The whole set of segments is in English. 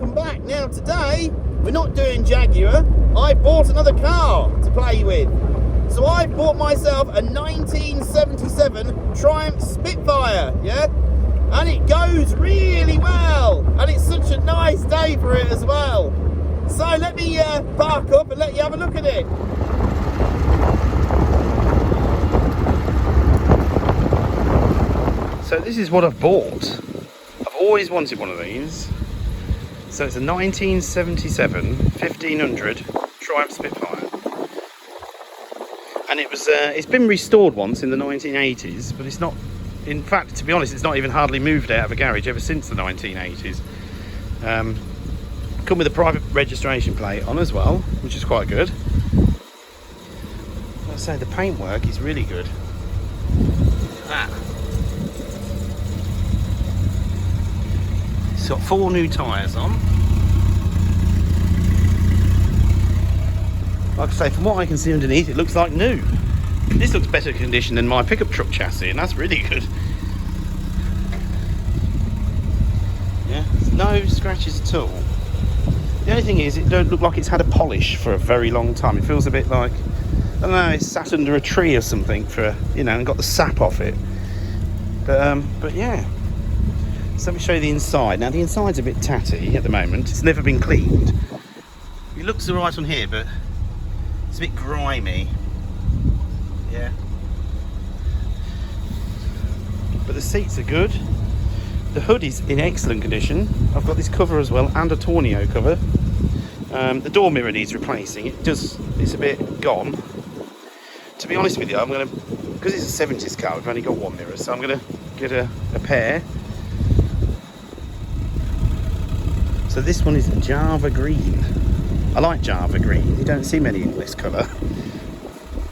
welcome back. Now today, we're not doing Jaguar. I bought another car to play with. So I bought myself a 1977 Triumph Spitfire, yeah? And it goes really well. And it's such a nice day for it as well. So let me park up and let you have a look at it. So this is what I've bought. I've always wanted one of these. So it's a 1977 1500 Triumph Spitfire. And it was, it's been restored once in the 1980s, but it's not, in fact, to be honest, it's not even hardly moved out of a garage ever since the 1980s. Come with a private registration plate on as well, which is quite good. I'd say the paintwork is really good. Look at that. It's got 4 new tyres on. Like I say, from what I can see underneath, it looks like new. This looks better condition than my pickup truck chassis, and that's really good. Yeah, there's no scratches at all. The only thing is, it don't look like it's had a polish for a very long time. It feels a bit like, I don't know, it's sat under a tree or something for, you know, and got the sap off it. But yeah. So let me show you the inside. Now the inside's a bit tatty at the moment. It's never been cleaned. It looks alright on here, but it's a bit grimy. Yeah. But the seats are good. The hood is in excellent condition. I've got this cover as well, and a tornado cover. The door mirror needs replacing. It's a bit gone. To be honest with you, I'm gonna, because it's a 70s car, we've only got one mirror, so I'm gonna get a pair. So this one is Java green. I like Java green. You don't see many in this colour.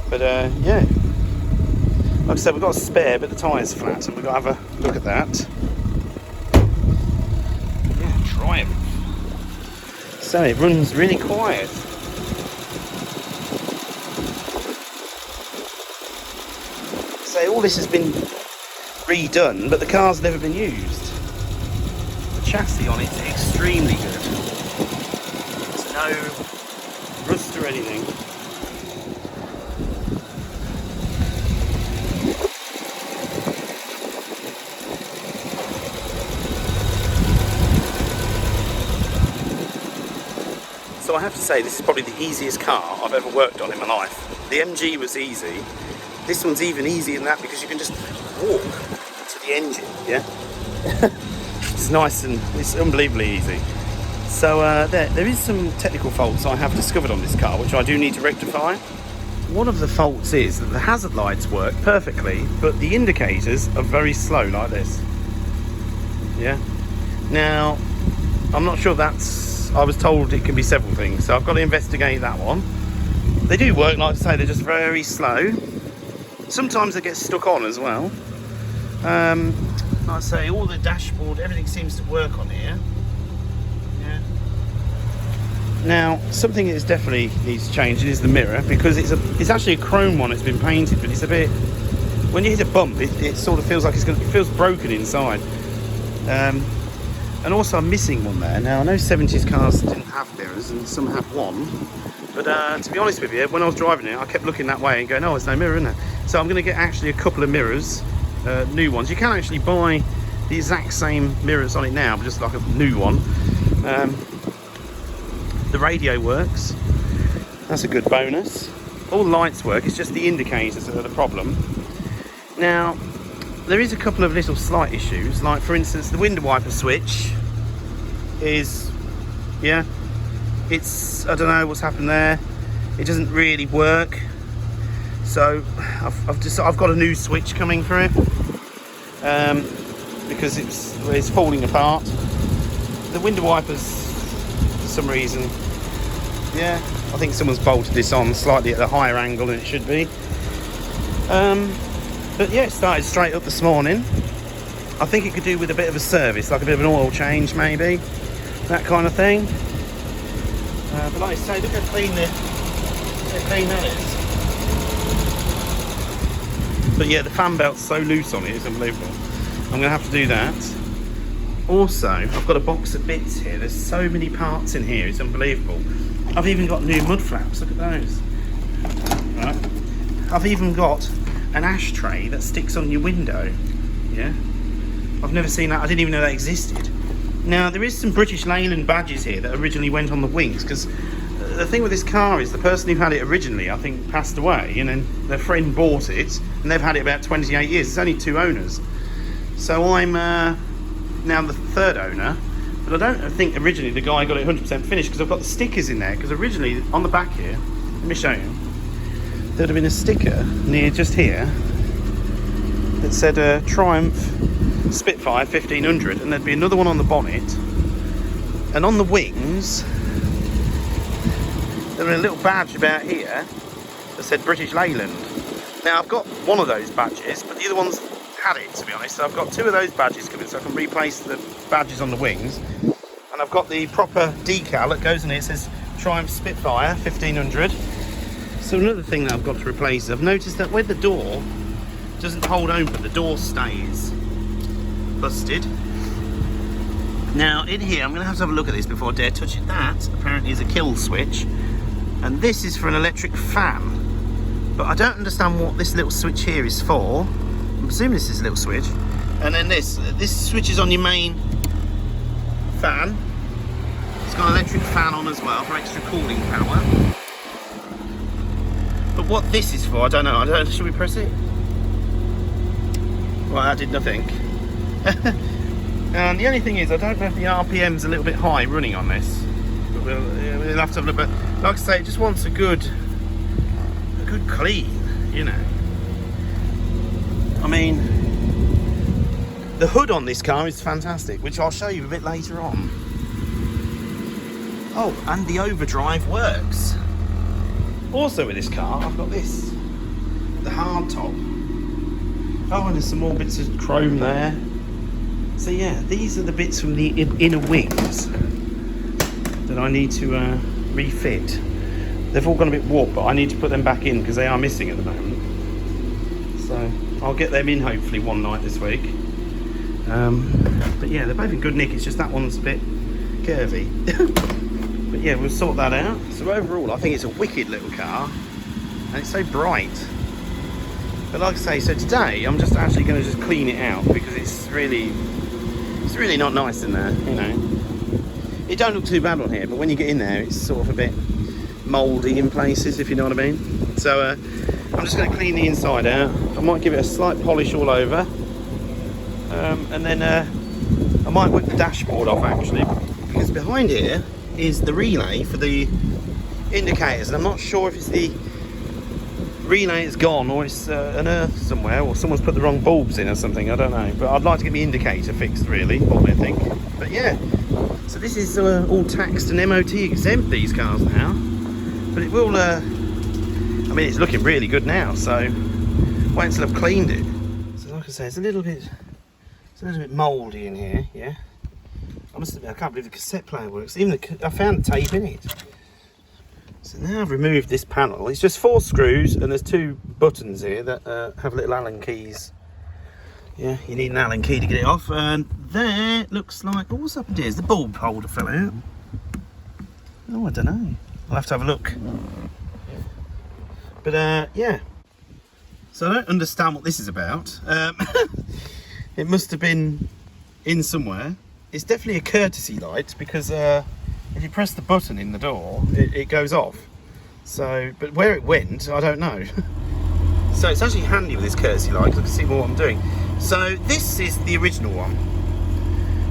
But yeah. Like I said, we've got a spare, but the tyre's flat, and we've got to have a look at that. Yeah, Triumph. So it runs really quiet. So all this has been redone, but the car's never been used. The chassis on it's extremely good. There's no rust or anything. So I have to say, this is probably the easiest car I've ever worked on in my life. The MG was easy. This one's even easier than that because you can just walk to the engine, yeah? It's nice and it's unbelievably easy. So there is some technical faults I have discovered on this car, which I do need to rectify. One of the faults is that the hazard lights work perfectly, but the indicators are very slow like this. Yeah? Now, I'm not sure that's... I was told it can be several things, so I've got to investigate that one. They do work, like I say, they're just very slow. Sometimes they get stuck on as well. Like I say, all the dashboard, everything seems to work on here. Yeah. Now, something that definitely needs changing is the mirror, because it's actually a chrome one. It's been painted, but it's a bit. When you hit a bump, it sort of feels like it feels broken inside. And also I'm missing one there. Now I know 70s cars didn't have mirrors and some had one, but to be honest with you, when I was driving it I kept looking that way and going, oh, there's no mirror in there. So I'm going to get actually a couple of mirrors, new ones. You can actually buy the exact same mirrors on it now, but just like a new one. The radio works, that's a good bonus. All the lights work, it's just the indicators that are the problem. Now there is a couple of little slight issues, like for instance the window wiper switch is, yeah, it's, I don't know what's happened there, it doesn't really work. So I've got a new switch coming for it, because it's falling apart. The window wipers, for some reason, yeah, I think someone's bolted this on slightly at a higher angle than it should be. But yeah, it started straight up this morning. I think it could do with a bit of a service, like a bit of an oil change maybe, that kind of thing. But like I say, look how clean that is. But yeah, the fan belt's so loose on it, it's unbelievable. I'm going to have to do that. Also, I've got a box of bits here. There's so many parts in here, it's unbelievable. I've even got new mud flaps, look at those. Right. I've even got an ashtray that sticks on your window. Yeah, I've never seen that. I didn't even know that existed. Now, there is some British Leyland badges here that originally went on the wings, because the thing with this car is the person who had it originally, I think, passed away, and then their friend bought it, and they've had it about 28 years. There's only 2 owners. So I'm now the 3rd owner, but I don't think originally the guy got it 100% finished, because I've got the stickers in there, because originally on the back here, let me show you, there'd have been a sticker near just here that said Triumph Spitfire 1500, and there'd be another one on the bonnet, and on the wings there was a little badge about here that said British Leyland. Now, I've got one of those badges, but the other one's had it, to be honest. So I've got 2 of those badges coming, so I can replace the badges on the wings. And I've got the proper decal that goes in here. It says Triumph Spitfire 1500. So another thing that I've got to replace is I've noticed that when the door doesn't hold open, the door stays busted. Now, in here, I'm going to have a look at this before I dare touch it. That apparently is a kill switch, and this is for an electric fan. But I don't understand what this little switch here is for. I'm assuming this is a little switch. And then this switches on your main fan. It's got an electric fan on as well for extra cooling power. But what this is for, I don't know. Should we press it? Well, that did nothing. And the only thing is, I don't know if the RPM's a little bit high running on this. But we'll have to have a look. But like I say, it just wants a good clean, you know. I mean, the hood on this car is fantastic, which I'll show you a bit later on. Oh, and the overdrive works. Also with this car, I've got this, the hard top. Oh, and there's some more bits of chrome there. So yeah, these are the bits from the inner wings that I need to refit. They've all gone a bit warped, but I need to put them back in because they are missing at the moment. So I'll get them in hopefully one night this week. But yeah, they're both in good nick. It's just that one's a bit curvy. But yeah, we'll sort that out. So overall, I think it's a wicked little car, and it's so bright. But like I say, so today I'm just actually going to just clean it out because it's really not nice in there, you know. It don't look too bad on here, but when you get in there, it's sort of a bit mouldy in places, if you know what I mean. So I'm just going to clean the inside out. I might give it a slight polish all over, and then I might whip the dashboard off actually, because behind here is the relay for the indicators, and I'm not sure if it's the relay is gone or it's an earth somewhere, or someone's put the wrong bulbs in or something. I don't know, but I'd like to get the indicator fixed really, what I think. But yeah, so this is all taxed and MOT exempt, these cars now, but it will I mean, it's looking really good now, so wait until I've cleaned it. So like I say, it's a little bit mouldy in here. Yeah, I must admit, I can't believe the cassette player works. Even I found the tape in it. So now I've removed this panel. It's just 4 screws, and there's 2 buttons here that have little Allen keys. Yeah, you need an Allen key to get it off. And there looks like, oh, what's up here? The bulb holder fell out. Oh, I don't know. I'll have to have a look. But yeah. So I don't understand what this is about. It must have been in somewhere. It's definitely a courtesy light, because if you press the button in the door, it goes off. So, but where it went, I don't know. So it's actually handy with this courtesy light, because I can see more what I'm doing. So this is the original one.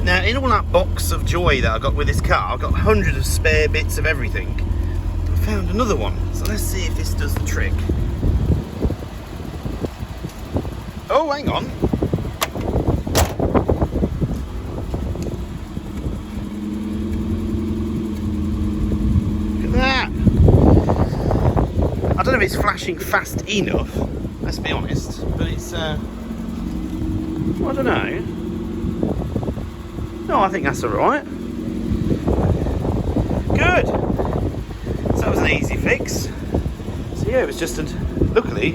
Now, in all that box of joy that I got with this car, I've got hundreds of spare bits of everything. I found another one, so let's see if this does the trick. Oh, hang on. I don't know if it's flashing fast enough, let's be honest, but it's, I don't know. No, I think that's alright. Good. So that was an easy fix. So yeah, it was just, luckily,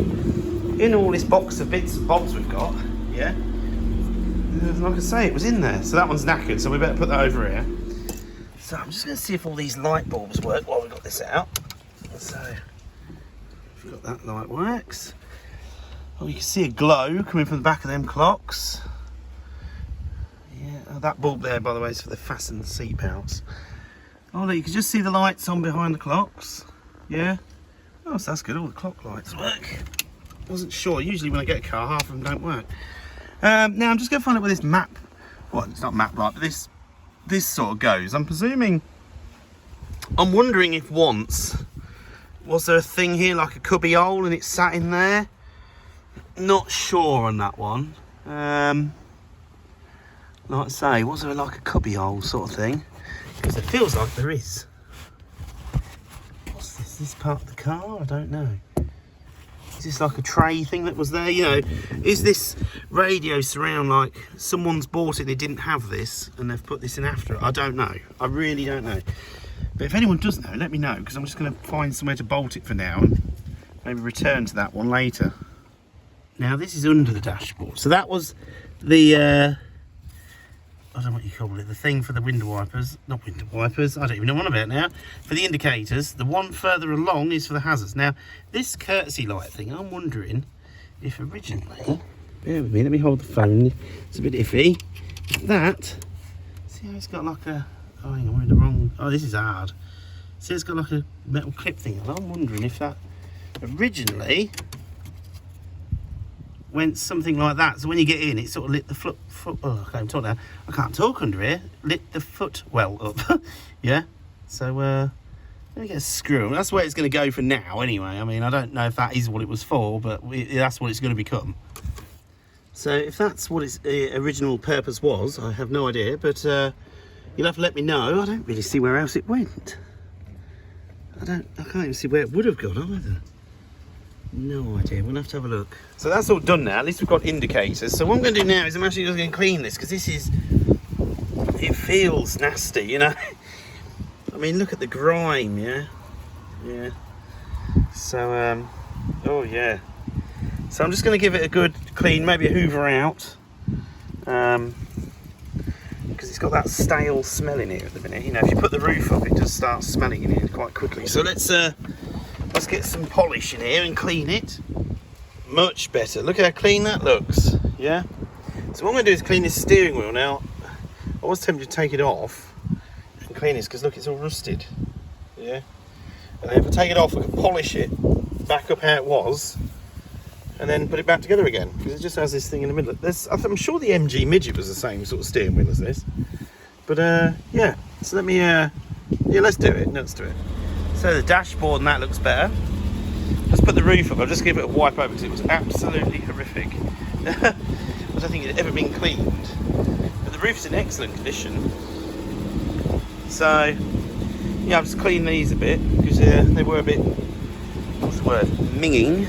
in all this box of bits and bobs we've got, yeah, like I say, it was in there. So that one's knackered, so we better put that over here. So I'm just going to see if all these light bulbs work while we've got this out. So, we've got that light works. Oh, you can see a glow coming from the back of them clocks. Yeah, oh, that bulb there, by the way, is for the fastened seat belts. Oh, look, you can just see the lights on behind the clocks. Yeah. Oh, so that's good. All the clock lights work. Wasn't sure. Usually when I get a car, half of them don't work. Now I'm just going to find out where this map. Well, it's not map light, but this sort of goes. I'm wondering if once was there a thing here like a cubby hole and it sat in there. Not sure on that one. Like I say, was there like a cubby hole sort of thing? Because it feels like there is. What's this? This part of the car? I don't know. Is this like a tray thing that was there? You know, is this radio surround like someone's bought it, they didn't have this, and they've put this in after it? I don't know. I really don't know. But if anyone does know, let me know, because I'm just going to find somewhere to bolt it for now and maybe return to that one later. Now this is under the dashboard. So that was the I don't know what you call it, the thing for the window wipers, not window wipers, I don't even know what I'm about now, for the indicators. The one further along is for the hazards. Now, this courtesy light thing, I'm wondering if originally, bear with me, let me hold the phone, it's a bit iffy. That, see how it's got like a, oh hang on, we're in the wrong, oh this is hard. See it's got like a metal clip thing, and I'm wondering if that originally went something like that, so when you get in it sort of lit the foot oh I can't talk now, I can't talk under here, lit the foot well up. Yeah, so let me get a screw. That's where it's going to go for now anyway. I mean, I don't know if that is what it was for, but that's what it's going to become. So if that's what its original purpose was, I have no idea, but you'll have to let me know. I don't really see where else it went. I can't even see where it would have gone either. No idea, we'll have to have a look. So that's all done now, at least we've got indicators. So what I'm going to do now is I'm actually just going to clean this, because this is, it feels nasty, you know. I mean, look at the grime, yeah? Yeah. So, oh yeah. So I'm just going to give it a good clean, maybe a hoover out. Because it's got that stale smell in here at the minute. You know, if you put the roof up, it does start smelling in here quite quickly. So let's get some polish in here and clean it. Much better. Look how clean that looks. Yeah. So what I'm going to do is clean this steering wheel now. I was tempted to take it off and clean this because look, it's all rusted. Yeah. And then if I take it off, I can polish it back up how it was, and then put it back together again, because it just has this thing in the middle. I'm sure the MG Midget was the same sort of steering wheel as this. But yeah. So let me yeah, let's do it. Let's do it. So the dashboard and that looks better. Let's put the roof up. I'll just give it a wipe over because it was absolutely horrific. I don't think it had ever been cleaned. But the roof's in excellent condition. So yeah, I've just cleaned these a bit because they were a bit, what's the word, minging.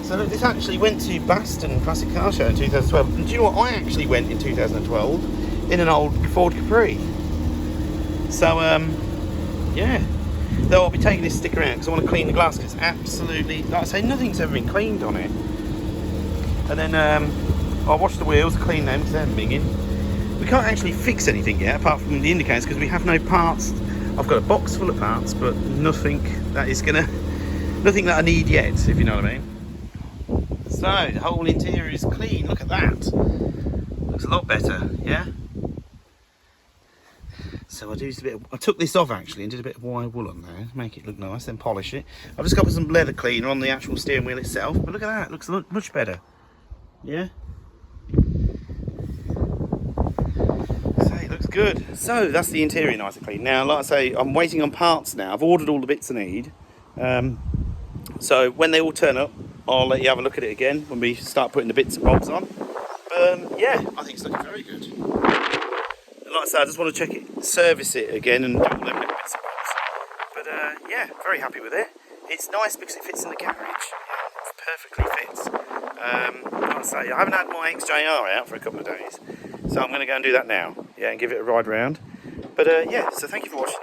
So look, this actually went to Baston Classic Car Show in 2012. And do you know what? I actually went in 2012 in an old Ford Capri. So yeah. Though I'll be taking this sticker out because I want to clean the glass, because it's absolutely, like I say, nothing's ever been cleaned on it. And then I'll wash the wheels, clean them because they're minging. We can't actually fix anything yet apart from the indicators because we have no parts. I've got a box full of parts, but nothing that I need yet, if you know what I mean. So the whole interior is clean. Look at that. Looks a lot better, yeah. So I took this off actually and did a bit of wire wool on there to make it look nice, then polish it. I've just got some leather cleaner on the actual steering wheel itself, but look at that, it looks much better. Yeah? So it looks good. So that's the interior nice and clean. Now, like I say, I'm waiting on parts now. I've ordered all the bits I need. So when they all turn up, I'll let you have a look at it again when we start putting the bits and bobs on. Yeah, I think it's looking very good. Like I said, I just want to check it, service it again and do all them little bits and bobs. But yeah, very happy with it. It's nice because it fits in the garage. Yeah, it perfectly fits. Like I say, I haven't had my XJR out for a couple of days, so I'm going to go and do that now. Yeah, and give it a ride round. But yeah, so thank you for watching.